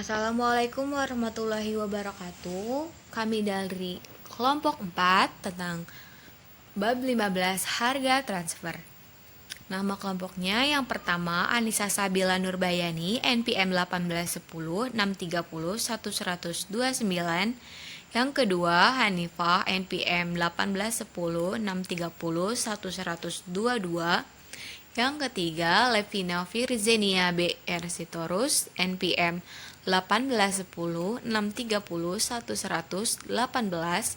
Assalamualaikum warahmatullahi wabarakatuh. Kami dari kelompok 4 tentang bab 15 harga transfer. Nama kelompoknya yang pertama Anissa Sabila Nurbayani, NPM 1810 630 1129. Yang kedua Hanifah, NPM 1810 630 1122. Yang ketiga Levina Firzenia BR Sitorus, NPM 1810 630 1118.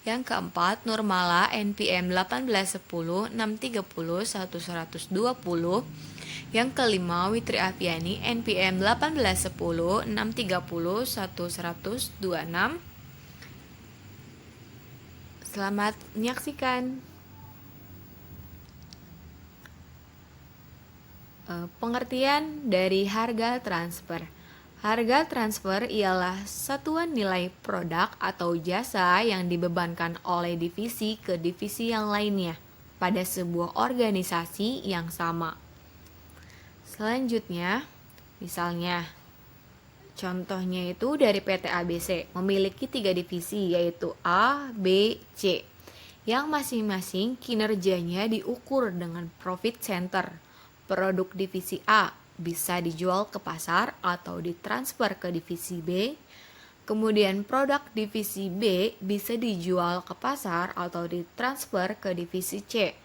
Yang keempat Nurmala, NPM 1810 630 1120. Yang kelima Witri Afiani, NPM 1810 630 1126. Selamat menyaksikan. Pengertian dari harga transfer. Harga transfer ialah satuan nilai produk atau jasa yang dibebankan oleh divisi ke divisi yang lainnya pada sebuah organisasi yang sama. Selanjutnya, misalnya, contohnya itu dari PT ABC memiliki 3 divisi yaitu A, B, C, yang masing-masing kinerjanya diukur dengan profit center. Produk divisi A bisa dijual ke pasar atau ditransfer ke divisi B. Kemudian produk divisi B bisa dijual ke pasar atau ditransfer ke divisi C.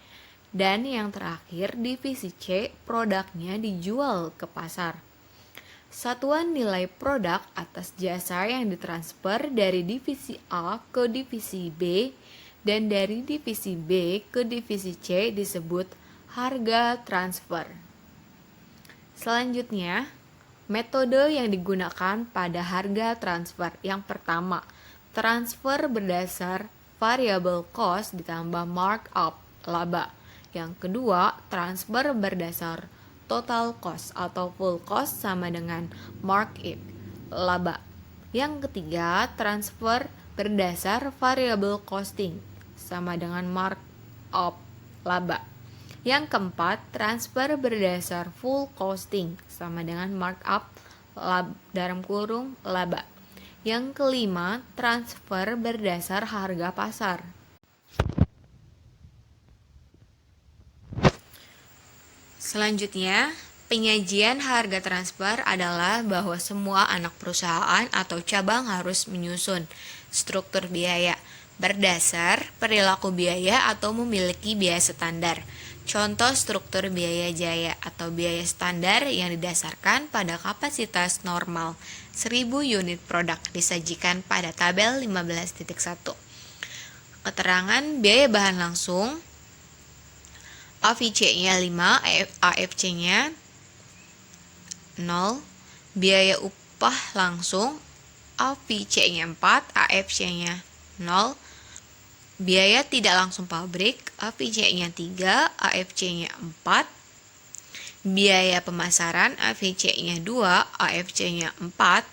Dan yang terakhir, divisi C produknya dijual ke pasar. Satuan nilai produk atas jasa yang ditransfer dari divisi A ke divisi B dan dari divisi B ke divisi C disebut harga transfer. Selanjutnya, metode yang digunakan pada harga transfer. Yang pertama, transfer berdasar variable cost ditambah markup laba. Yang kedua, transfer berdasar total cost atau full cost sama dengan markup laba. Yang ketiga, transfer berdasar variable costing sama dengan markup laba. Yang keempat, transfer berdasar full costing sama dengan markup laba. Yang kelima, transfer berdasar harga pasar. Selanjutnya, penyajian harga transfer adalah bahwa semua anak perusahaan atau cabang harus menyusun struktur biaya berdasar perilaku biaya atau memiliki biaya standar. Contoh struktur biaya jaya atau biaya standar yang didasarkan pada kapasitas normal 1000 unit produk disajikan pada tabel 15.1. Keterangan biaya bahan langsung, AVC-nya 5, AFC-nya 0, biaya upah langsung, AVC-nya 4, AFC-nya 0, biaya tidak langsung pabrik, AVC-nya 3, AFC-nya 4, biaya pemasaran, AVC-nya 2, AFC-nya 4,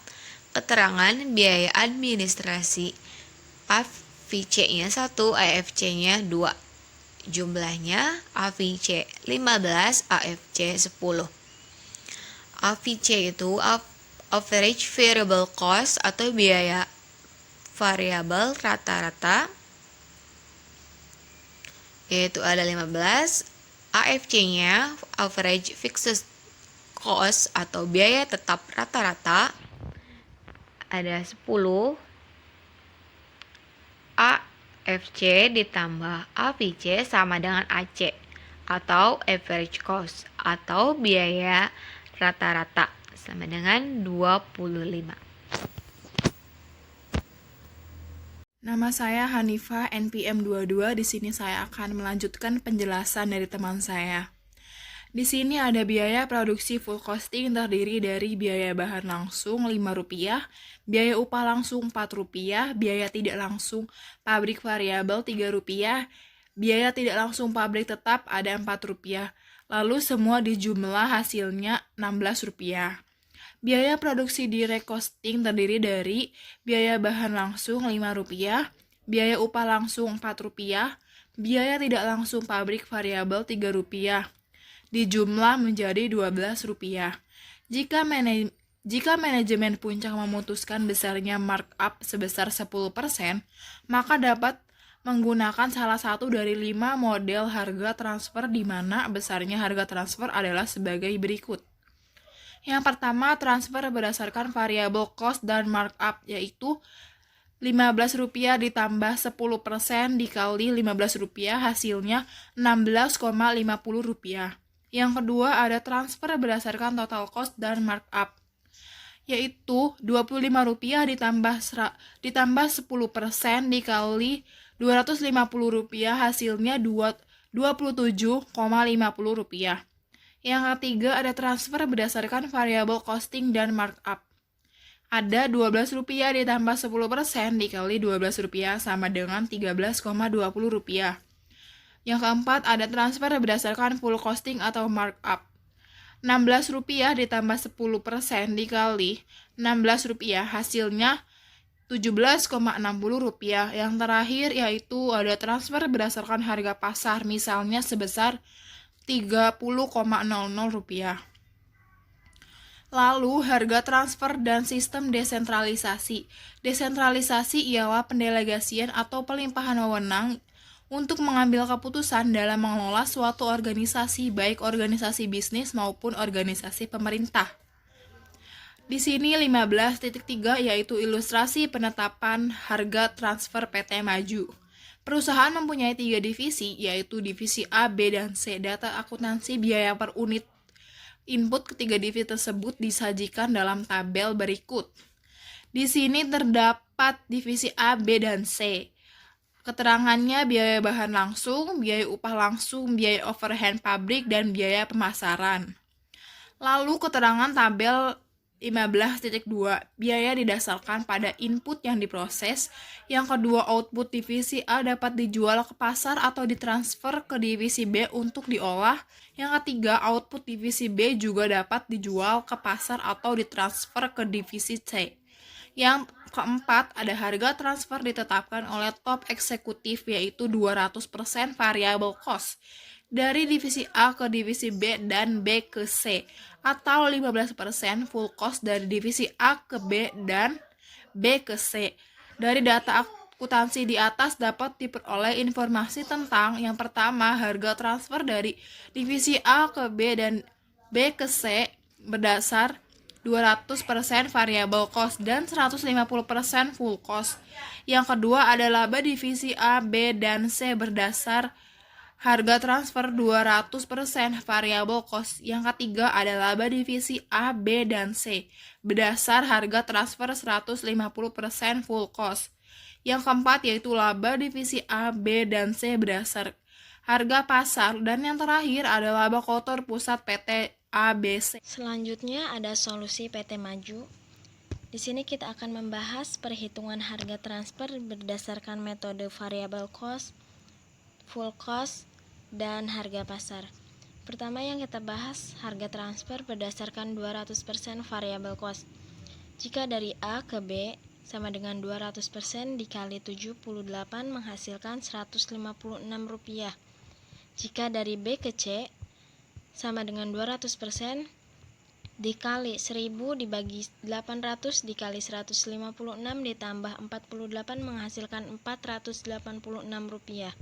keterangan biaya administrasi, AVC-nya 1, AFC-nya 2, jumlahnya AVC 15, AFC 10. AVC itu average variable cost atau biaya variabel rata-rata, yaitu ada 15, AFC-nya average fixed cost atau biaya tetap rata-rata ada 10, AFC ditambah AVC sama dengan AC atau average cost atau biaya rata-rata sama dengan 25. Nama saya Hanifah, NPM 22. Di sini saya akan melanjutkan penjelasan dari teman saya. Di sini ada biaya produksi full costing terdiri dari biaya bahan langsung Rp5, biaya upah langsung Rp4, biaya tidak langsung pabrik variabel Rp3, biaya tidak langsung pabrik tetap ada Rp4. Lalu semua dijumlah hasilnya Rp16. Biaya produksi direct costing terdiri dari biaya bahan langsung Rp5, biaya upah langsung Rp4, biaya tidak langsung pabrik variabel Rp3, dijumlah menjadi Rp12. Jika Jika manajemen Puncak memutuskan besarnya markup sebesar 10%, maka dapat menggunakan salah satu dari 5 model harga transfer di mana besarnya harga transfer adalah sebagai berikut. Yang pertama, transfer berdasarkan variable cost dan markup, yaitu Rp15 ditambah 10% dikali Rp15 hasilnya Rp16,50. Yang kedua ada transfer berdasarkan total cost dan markup, yaitu Rp25 ditambah 10% dikali Rp250 hasilnya Rp27,50. Yang ketiga ada transfer berdasarkan variable costing dan markup. Ada Rp12 ditambah 10% dikali Rp12 sama dengan Rp13,20. Yang keempat ada transfer berdasarkan full costing atau markup. Rp16 ditambah 10% dikali Rp16 hasilnya Rp17,60. Yang terakhir yaitu ada transfer berdasarkan harga pasar, misalnya sebesar Rp30,00. Lalu, harga transfer dan sistem desentralisasi. Desentralisasi ialah pendelegasian atau pelimpahan wewenang untuk mengambil keputusan dalam mengelola suatu organisasi, baik organisasi bisnis maupun organisasi pemerintah. Di sini 15.3 yaitu ilustrasi penetapan harga transfer PT Maju. Perusahaan mempunyai 3 divisi, yaitu divisi A, B, dan C. Data akuntansi biaya per unit input ketiga divisi tersebut disajikan dalam tabel berikut. Di sini terdapat divisi A, B, dan C. Keterangannya biaya bahan langsung, biaya upah langsung, biaya overhead pabrik, dan biaya pemasaran. Lalu keterangan tabel 15.2, biaya didasarkan pada input yang diproses. Yang kedua, output divisi A dapat dijual ke pasar atau ditransfer ke divisi B untuk diolah. Yang ketiga, output divisi B juga dapat dijual ke pasar atau ditransfer ke divisi C. Yang keempat, ada harga transfer ditetapkan oleh top eksekutif, yaitu 200% variable cost dari divisi A ke divisi B dan B ke C, atau 15% full cost dari divisi A ke B dan B ke C. Dari data akuntansi di atas dapat diperoleh informasi tentang yang pertama, harga transfer dari divisi A ke B dan B ke C berdasar 200% variable cost dan 150% full cost. Yang kedua ada laba divisi A, B, dan C berdasar harga transfer 200% variable cost. Yang ketiga ada laba divisi A, B, dan C berdasar harga transfer 150% full cost. Yang keempat yaitu laba divisi A, B, dan C berdasar harga pasar. Dan yang terakhir ada laba kotor pusat PT ABC. Selanjutnya ada solusi PT Maju. Di sini kita akan membahas perhitungan harga transfer berdasarkan metode variable cost, full cost, dan harga pasar. Pertama yang kita bahas, harga transfer berdasarkan 200% variable cost. Jika dari A ke B sama dengan 200% dikali 78 menghasilkan Rp156. Jika dari B ke C sama dengan 200% dikali 1000 dibagi 800 dikali 156 ditambah 48 menghasilkan Rp486.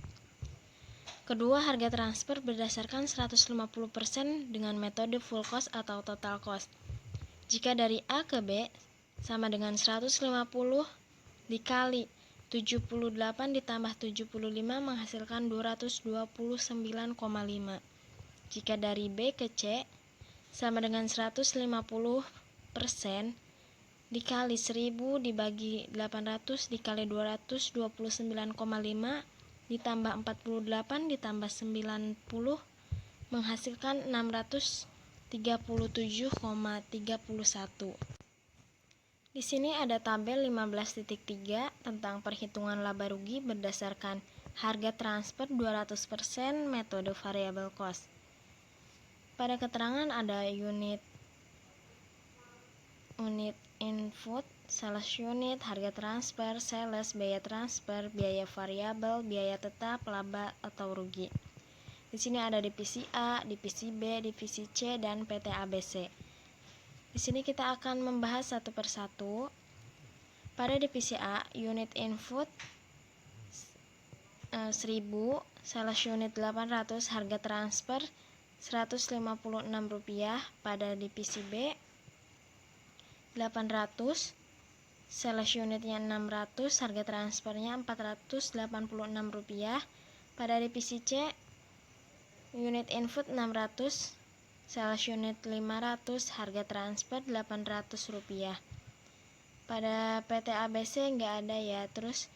Kedua, harga transfer berdasarkan 150% dengan metode full cost atau total cost. Jika dari A ke B sama dengan 150 dikali 78 ditambah 75 menghasilkan 229,5. Jika dari B ke C sama dengan 150% dikali 1000 dibagi 800 dikali 229,5 ditambah 48 ditambah 90 menghasilkan 637,31. Di sini ada tabel 15.3 tentang perhitungan laba rugi berdasarkan harga transfer 200% metode variable cost. Pada keterangan ada unit input, sales unit, harga transfer, sales, biaya transfer, biaya variabel, biaya tetap, laba atau rugi. Di sini ada divisi A, divisi B, divisi C, dan PT ABC. Di sini kita akan membahas satu persatu. Pada divisi A, unit input 1000, sales unit 800, harga transfer Rp156. Pada divisi B, 800, sales unitnya 600, harga transfernya Rp486. Pada divisi C, unit input 600, sales unit 500, harga transfer Rp800. Pada PT ABC nggak ada ya. Terus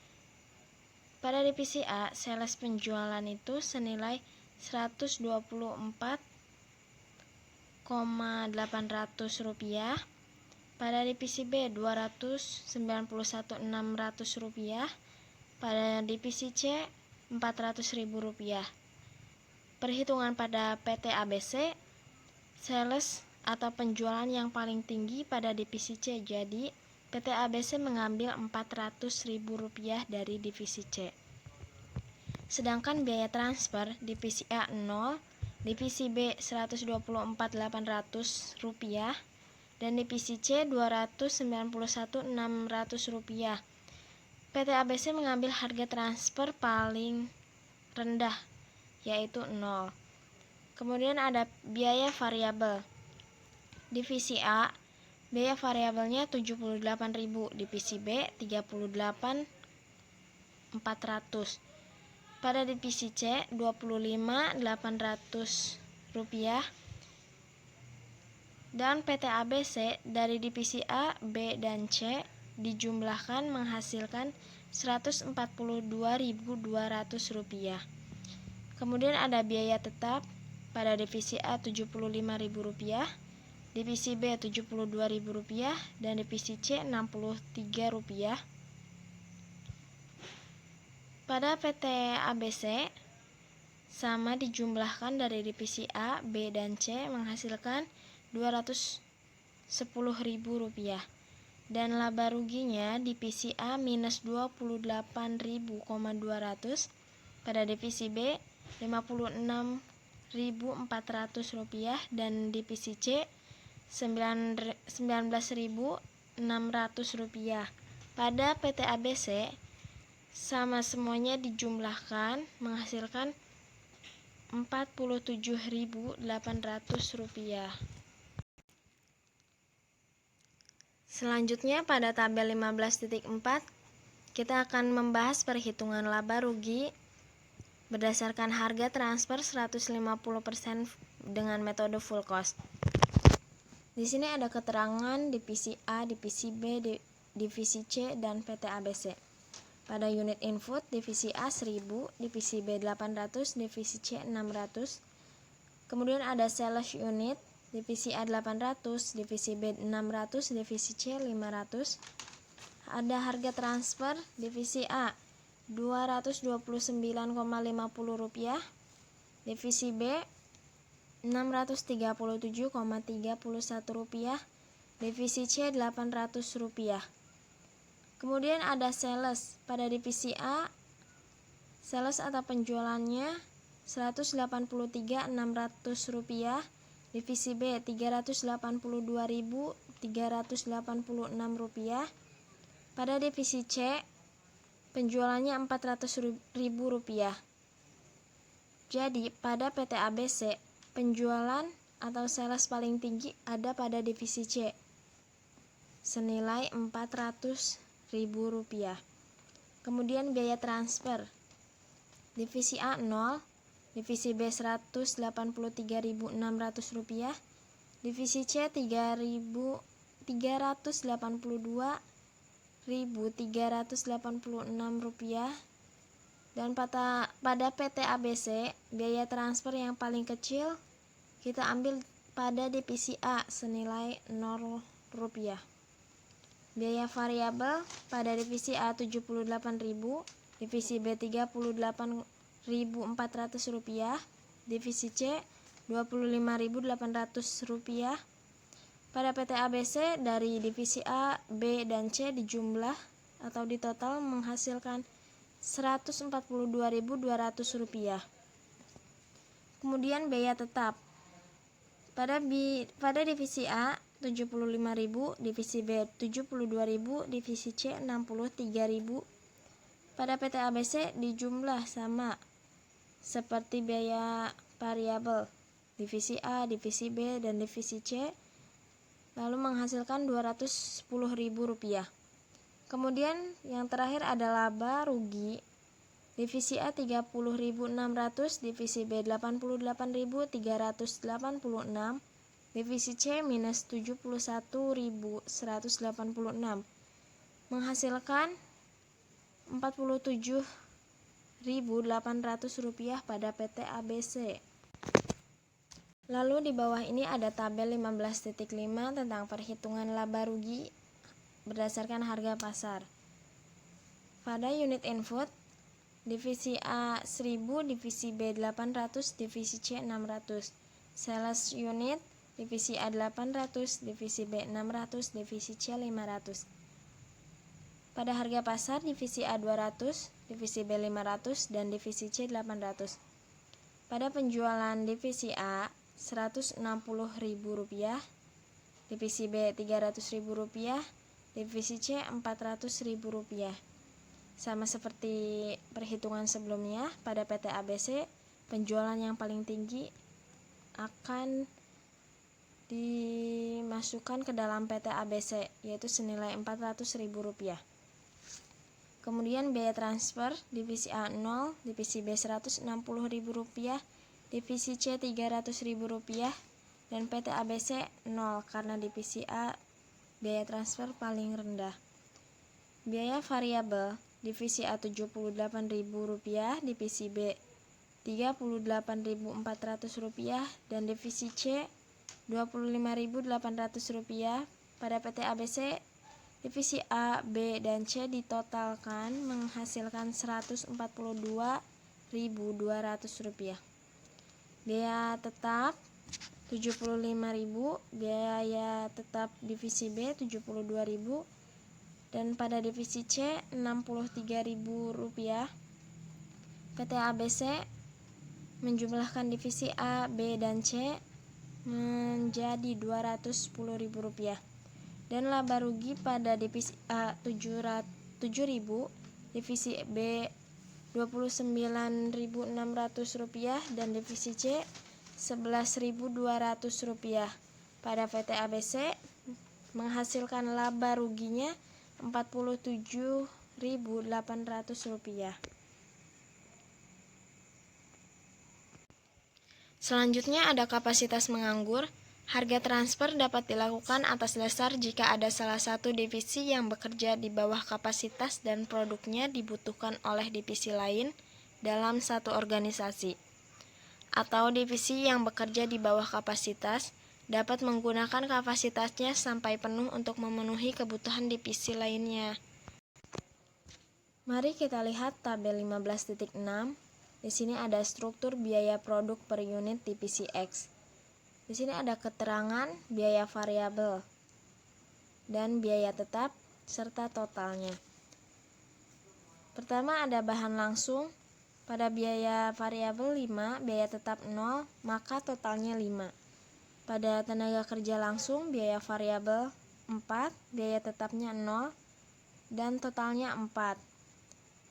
pada divisi A, sales penjualan itu senilai Rp124.800. Pada divisi B, Rp291.600. Pada divisi C, Rp400.000. Perhitungan pada PT ABC, sales atau penjualan yang paling tinggi pada divisi C. Jadi, PT ABC mengambil Rp400.000 dari divisi C. Sedangkan biaya transfer divisi A 0, divisi B Rp124.800 dan divisi C Rp291.600. PT ABC mengambil harga transfer paling rendah, yaitu 0. Kemudian ada biaya variabel. Divisi A, biaya variabelnya Rp78.000, divisi B Rp38.400. Pada divisi C Rp25.800. Dan PT ABC dari divisi A, B, dan C dijumlahkan menghasilkan Rp142.200. Kemudian ada biaya tetap. Pada divisi A Rp75.000, divisi B Rp72.000, dan divisi C Rp63. Pada PT ABC sama dijumlahkan dari divisi A, B, dan C menghasilkan Rp210.000. Dan laba ruginya divisi A minus Rp28.200, pada divisi B Rp56.400, dan divisi C Rp19.600. Pada PT ABC sama semuanya dijumlahkan menghasilkan Rp47.800. Selanjutnya pada tabel 15.4 kita akan membahas perhitungan laba rugi berdasarkan harga transfer 150% dengan metode full cost. Di sini ada keterangan divisi A, divisi B, divisi C, dan PT ABC. Pada unit input, divisi A 1000, divisi B 800, divisi C 600. Kemudian ada sales unit, divisi A 800, divisi B 600, divisi C 500. Ada harga transfer, divisi A Rp229,50, divisi B Rp637,31, divisi C Rp800. Kemudian ada sales. Pada divisi A, sales atau penjualannya Rp183.600, divisi B Rp382.386. Pada divisi C, penjualannya Rp400.000. Jadi, pada PT ABC, penjualan atau sales paling tinggi ada pada divisi C, senilai Rp400.000. Kemudian biaya transfer. Divisi A 0, divisi B Rp183.600, divisi C Rp382.386, dan pada PT ABC biaya transfer yang paling kecil kita ambil pada divisi A senilai Rp0. Biaya variabel pada divisi A Rp78.000, divisi B Rp38.400, divisi C Rp25.800. Pada PT ABC dari divisi A, B, dan C dijumlah atau ditotal menghasilkan Rp142.200. Kemudian biaya tetap. Pada divisi A 75.000, divisi B 72.000, divisi C 63.000. Pada PT ABC dijumlah sama seperti biaya variabel divisi A, divisi B, dan divisi C, lalu menghasilkan Rp210.000. Kemudian yang terakhir ada laba rugi. Divisi A 30.600, divisi B 88.386, divisi C minus 71.186, menghasilkan Rp47.800 pada PT ABC. Lalu di bawah ini ada tabel 15.5 tentang perhitungan laba rugi berdasarkan harga pasar. Pada unit input, divisi A 1000, divisi B 800, divisi C 600. Sales unit, divisi A 800, divisi B 600, divisi C 500. Pada harga pasar, divisi A 200, divisi B 500, dan divisi C 800. Pada penjualan divisi A Rp160.000, divisi B Rp300.000, divisi C Rp400.000. Sama seperti perhitungan sebelumnya, pada PT ABC, penjualan yang paling tinggi akan dimasukkan ke dalam PT ABC, yaitu senilai Rp400.000. Kemudian biaya transfer, divisi A 0, divisi B Rp160.000, divisi C Rp300.000, dan PT ABC 0 karena divisi A biaya transfer paling rendah. Biaya variabel, divisi A Rp78.000, divisi B Rp38.400, dan divisi C Rp25.800. Pada PT ABC, divisi A, B, dan C ditotalkan menghasilkan Rp142.200. Biaya tetap Rp75.000, biaya tetap divisi B Rp72.000, dan pada divisi C Rp63.000. PT ABC menjumlahkan divisi A, B, dan C menjadi Rp210.000, dan laba rugi pada divisi A Rp7.000, divisi B Rp29.600, dan divisi C Rp11.200. Pada PT ABC menghasilkan laba ruginya Rp47.800. Selanjutnya ada kapasitas menganggur. Harga transfer dapat dilakukan atas dasar jika ada salah satu divisi yang bekerja di bawah kapasitas dan produknya dibutuhkan oleh divisi lain dalam satu organisasi. Atau divisi yang bekerja di bawah kapasitas dapat menggunakan kapasitasnya sampai penuh untuk memenuhi kebutuhan divisi lainnya. Mari kita lihat tabel 15.6. Di sini ada struktur biaya produk per unit divisi X. Di sini ada keterangan biaya variabel dan biaya tetap serta totalnya. Pertama ada bahan langsung. Pada biaya variabel 5, biaya tetap 0, maka totalnya 5. Pada tenaga kerja langsung, biaya variabel 4, biaya tetapnya 0, dan totalnya 4.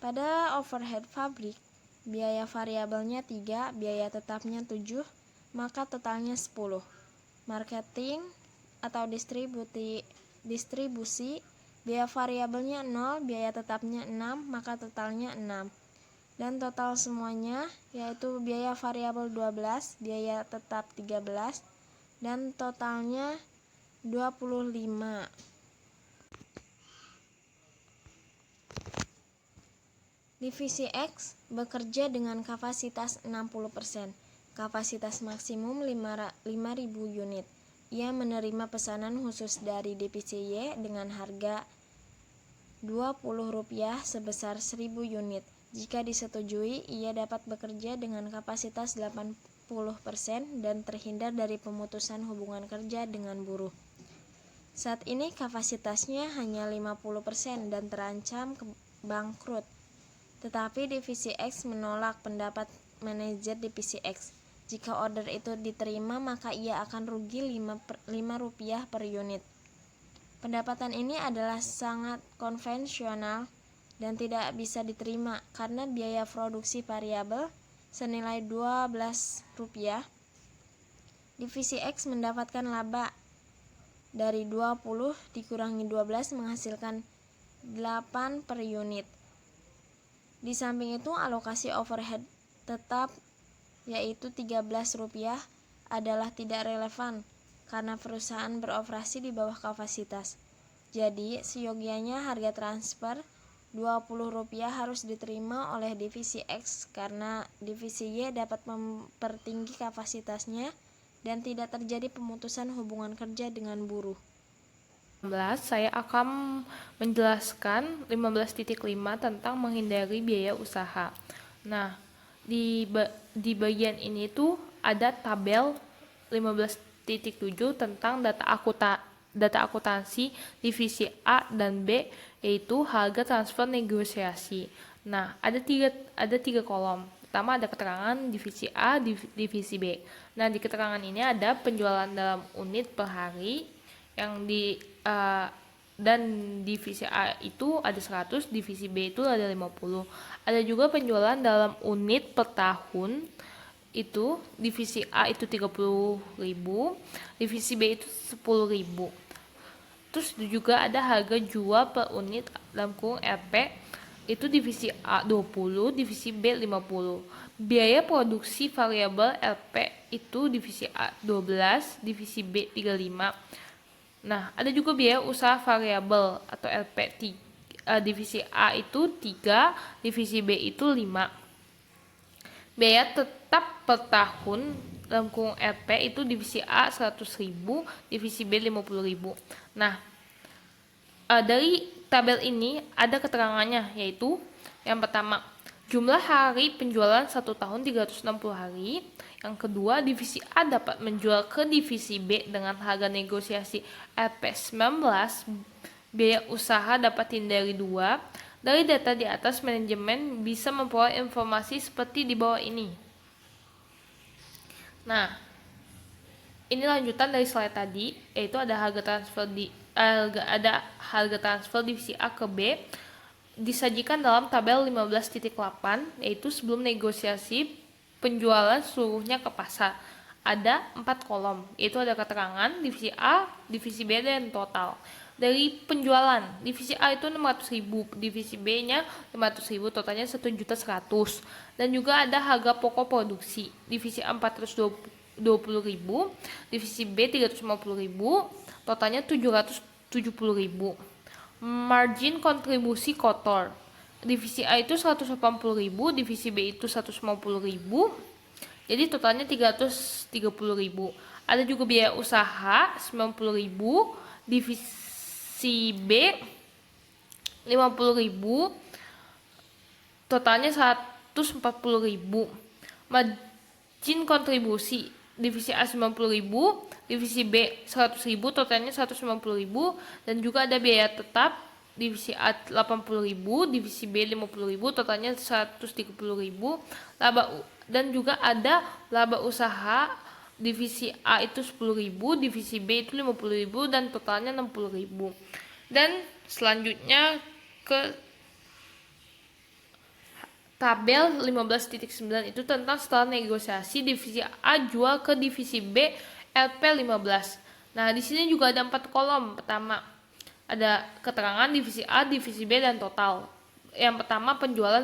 Pada overhead pabrik, biaya variabelnya 3, biaya tetapnya 7, maka totalnya 10. Marketing atau distribusi, biaya variabelnya 0, biaya tetapnya 6, maka totalnya 6. Dan total semuanya yaitu biaya variabel 12, biaya tetap 13, dan totalnya 25. Divisi X bekerja dengan kapasitas 60%. Kapasitas maksimum 5.000 unit. Ia menerima pesanan khusus dari divisi Y dengan harga Rp20 sebesar 1.000 unit. Jika disetujui, ia dapat bekerja dengan kapasitas 80% dan terhindar dari pemutusan hubungan kerja dengan buruh. Saat ini kapasitasnya hanya 50% dan terancam bangkrut. Tetapi divisi X menolak pendapat manajer divisi X. Jika order itu diterima, maka ia akan rugi Rp5 per unit. Pendapatan ini adalah sangat konvensional dan tidak bisa diterima karena biaya produksi variabel senilai Rp12. Divisi X mendapatkan laba dari 20 dikurangi 12 menghasilkan 8 per unit. Di samping itu, alokasi overhead tetap yaitu Rp13 adalah tidak relevan karena perusahaan beroperasi di bawah kapasitas. Jadi, seyogianya harga transfer Rp20 harus diterima oleh divisi X karena divisi Y dapat mempertinggi kapasitasnya dan tidak terjadi pemutusan hubungan kerja dengan buruh. Saya akan menjelaskan 15.5 tentang menghindari biaya usaha. Nah, di bagian ini tuh ada tabel 15.7 tentang data akuntansi divisi A dan B, yaitu harga transfer negosiasi. Nah, ada tiga kolom. Pertama ada keterangan divisi A, divisi B. Nah, di keterangan ini ada penjualan dalam unit per hari yang dan divisi A itu ada 100, divisi B itu ada 50. Ada juga penjualan dalam unit per tahun, itu divisi A itu 30.000, divisi B itu 10.000. Terus juga ada harga jual per unit dalam kurung RP, itu divisi A 20, divisi B 50. Biaya produksi variabel RP itu divisi A 12, divisi B 35. Nah, ada juga biaya usaha variabel atau LP. Divisi A itu 3, divisi B itu 5. Biaya tetap per tahun dalam kurung LP itu divisi A 100.000, divisi B 50.000. Nah, dari tabel ini ada keterangannya, yaitu yang pertama, jumlah hari penjualan 1 tahun 360 hari. Yang kedua, divisi A dapat menjual ke divisi B dengan harga negosiasi LP19. Biaya usaha dapat hindari 2. Dari data di atas, manajemen bisa memperoleh informasi seperti di bawah ini. Nah, ini lanjutan dari slide tadi, yaitu ada harga transfer divisi A ke B disajikan dalam tabel 15.8, yaitu sebelum negosiasi penjualan seluruhnya ke pasar. Ada 4 kolom, yaitu ada keterangan divisi A, divisi B, dan total. Dari penjualan, divisi A itu 600.000, divisi B-nya 500.000, totalnya 1.100.000. Dan juga ada harga pokok produksi, divisi A 420.000, divisi B 350.000, totalnya 770.000. Margin kontribusi kotor, divisi A itu 180.000, divisi B itu 150.000, jadi totalnya 330.000. Ada juga biaya usaha 90.000, divisi B 50.000, totalnya 140.000. Margin kontribusi, divisi A 90.000, divisi B 100.000, totalnya 190.000. Dan juga ada biaya tetap, divisi A 80.000, divisi B 50.000, totalnya 130.000. Dan juga ada laba usaha, divisi A itu 10.000, divisi B itu 50.000, dan totalnya 60.000. Dan selanjutnya ke tabel 15.9 itu tentang setelah negosiasi divisi A jual ke divisi B LP15. Nah, di sini juga ada 4 kolom. Pertama, ada keterangan divisi A, divisi B, dan total. Yang pertama, penjualan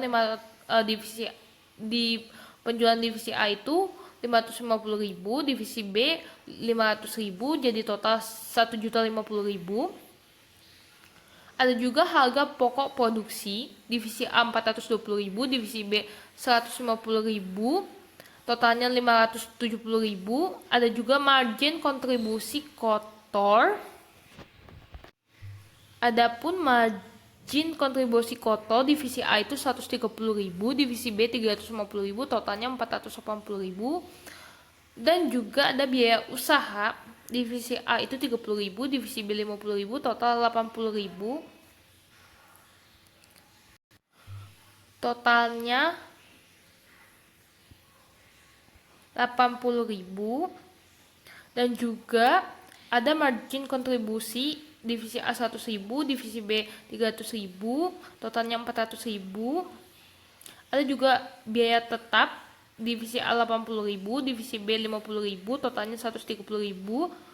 penjualan divisi A itu 550.000, divisi B 500.000, jadi total 1.050.000. Ada juga harga pokok produksi, divisi A 420.000, divisi B 150.000, totalnya 570.000. Ada juga margin kontribusi kotor. Adapun margin kontribusi kotor, divisi A itu 130.000, divisi B 350.000, totalnya 480.000. Dan juga ada biaya usaha, divisi A itu 30.000, divisi B 50.000, total 80.000. Totalnya 80.000, dan juga ada margin kontribusi divisi A 100.000, divisi B 300.000, totalnya 400.000. Ada juga biaya tetap divisi A 80.000, divisi B 50.000, totalnya 130.000.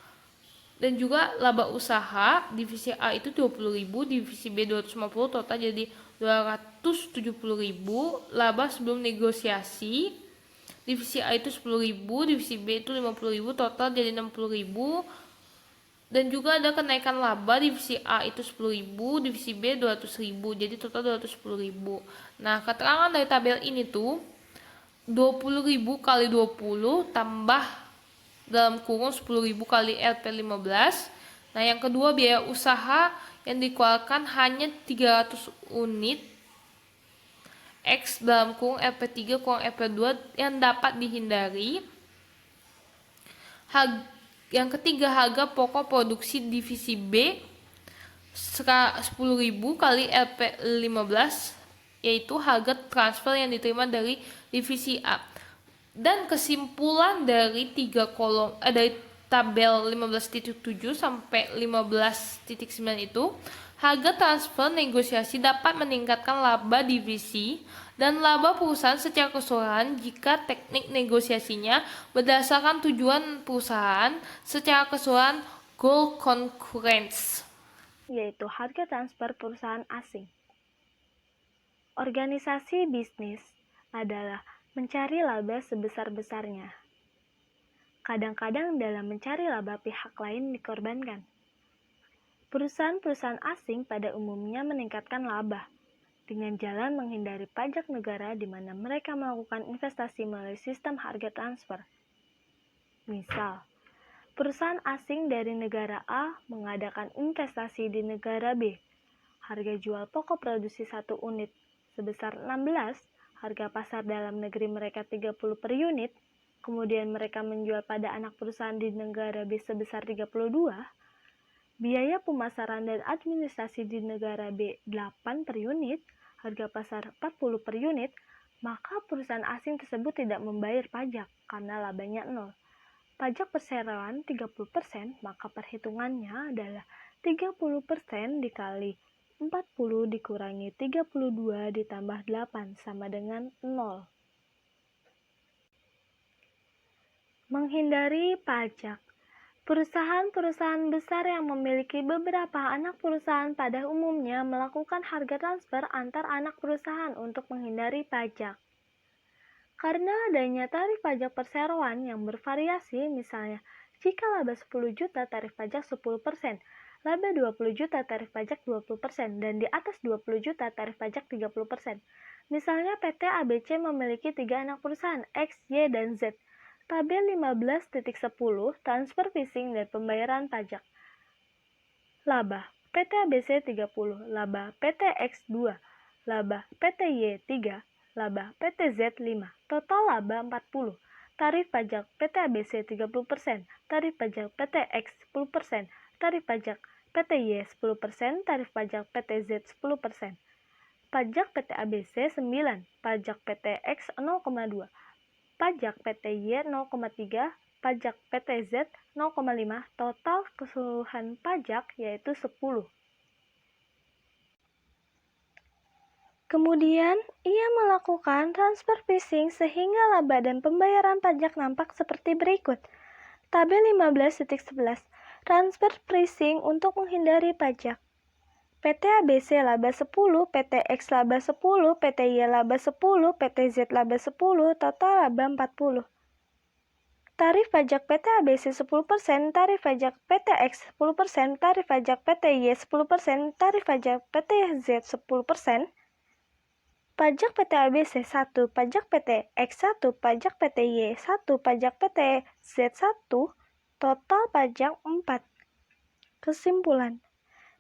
Dan juga laba usaha divisi A itu 20.000, divisi B 250, total jadi 270.000. Laba sebelum negosiasi divisi A itu 10.000, divisi B itu 50.000, total jadi 60.000. Dan juga ada kenaikan laba divisi A itu 10.000, divisi B 200.000, jadi total 210.000. Nah, keterangan dari tabel ini tuh 20.000 kali 20 tambah dalam kurung 10.000 kali LP15. Nah, yang kedua biaya usaha yang dikeluarkan hanya 300 unit X dalam kurung LP3 kurang LP2 yang dapat dihindari. Yang ketiga, harga pokok produksi divisi B 10.000 kali LP15, yaitu harga transfer yang diterima dari divisi A. Dan kesimpulan dari dari tabel 15.7 sampai 15.9 itu, harga transfer negosiasi dapat meningkatkan laba divisi dan laba perusahaan secara keseluruhan jika teknik negosiasinya berdasarkan tujuan perusahaan secara keseluruhan goal concurrence, yaitu harga transfer perusahaan asing. Organisasi bisnis adalah mencari laba sebesar-besarnya. Kadang-kadang dalam mencari laba pihak lain dikorbankan. Perusahaan-perusahaan asing pada umumnya meningkatkan laba dengan jalan menghindari pajak negara di mana mereka melakukan investasi melalui sistem harga transfer. Misal, perusahaan asing dari negara A mengadakan investasi di negara B. Harga jual pokok produksi 1 unit sebesar 16, harga pasar dalam negeri mereka 30 per unit, kemudian mereka menjual pada anak perusahaan di negara B sebesar 32, biaya pemasaran dan administrasi di negara B 8 per unit, harga pasar 40 per unit, maka perusahaan asing tersebut tidak membayar pajak karena labanya 0. Pajak perseroan 30%, maka perhitungannya adalah 30% dikali 40 dikurangi 32 ditambah 8 sama dengan 0. Menghindari pajak. Perusahaan-perusahaan besar yang memiliki beberapa anak perusahaan pada umumnya melakukan harga transfer antar anak perusahaan untuk menghindari pajak. Karena adanya tarif pajak perseroan yang bervariasi, misalnya jika laba 10 juta tarif pajak 10%, laba 20 juta tarif pajak 20%, dan di atas 20 juta tarif pajak 30%. Misalnya PT ABC memiliki 3 anak perusahaan X, Y, dan Z. Tabel 15.10 transfer phishing dan pembayaran pajak. Laba PT ABC 30, laba PT X 2, laba PT Y 3, laba PT Z 5, total laba 40. Tarif pajak PT ABC 30%, tarif pajak PT X 10%, tarif pajak PT Y 10%, tarif pajak PT Z 10%. Pajak PT ABC 9, pajak PT X 0,2, pajak PT Y 0,3, pajak PT Z 0,5, total keseluruhan pajak yaitu 10. Kemudian, ia melakukan transfer phishing sehingga laba dan pembayaran pajak nampak seperti berikut. Tabel 15.11, transfer phishing untuk menghindari pajak. PT ABC laba 10, PT X laba 10, PT Y laba 10, PT Z laba 10, total laba 40. Tarif pajak PT ABC 10%, tarif pajak PT X 10%, tarif pajak PT Y 10%, tarif pajak PT Z 10%. Pajak PT ABC 1, pajak PT X 1, pajak PT Y 1, pajak PT Z 1, total pajak 4. Kesimpulan,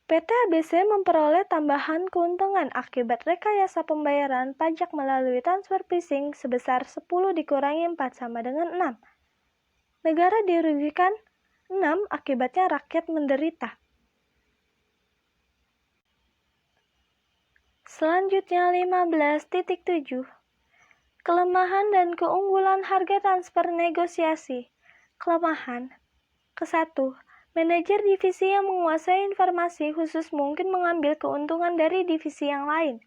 PT ABC memperoleh tambahan keuntungan akibat rekayasa pembayaran pajak melalui transfer phishing sebesar 10 dikurangi 4 sama dengan 6. Negara dirugikan 6, akibatnya rakyat menderita. Selanjutnya 15.7. Kelemahan dan keunggulan harga transfer negosiasi. Kelemahan. Ke-1. Manajer divisi yang menguasai informasi khusus mungkin mengambil keuntungan dari divisi yang lain.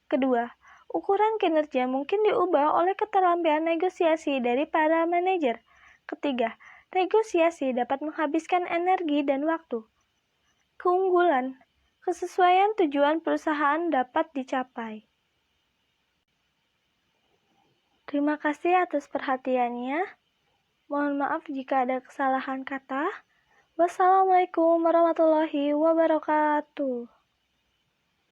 Kedua, ukuran kinerja mungkin diubah oleh keterampilan negosiasi dari para manajer. Ketiga, negosiasi dapat menghabiskan energi dan waktu. Keunggulan. Kesesuaian tujuan perusahaan dapat dicapai. Terima kasih atas perhatiannya. Mohon maaf jika ada kesalahan kata. Wassalamualaikum warahmatullahi wabarakatuh.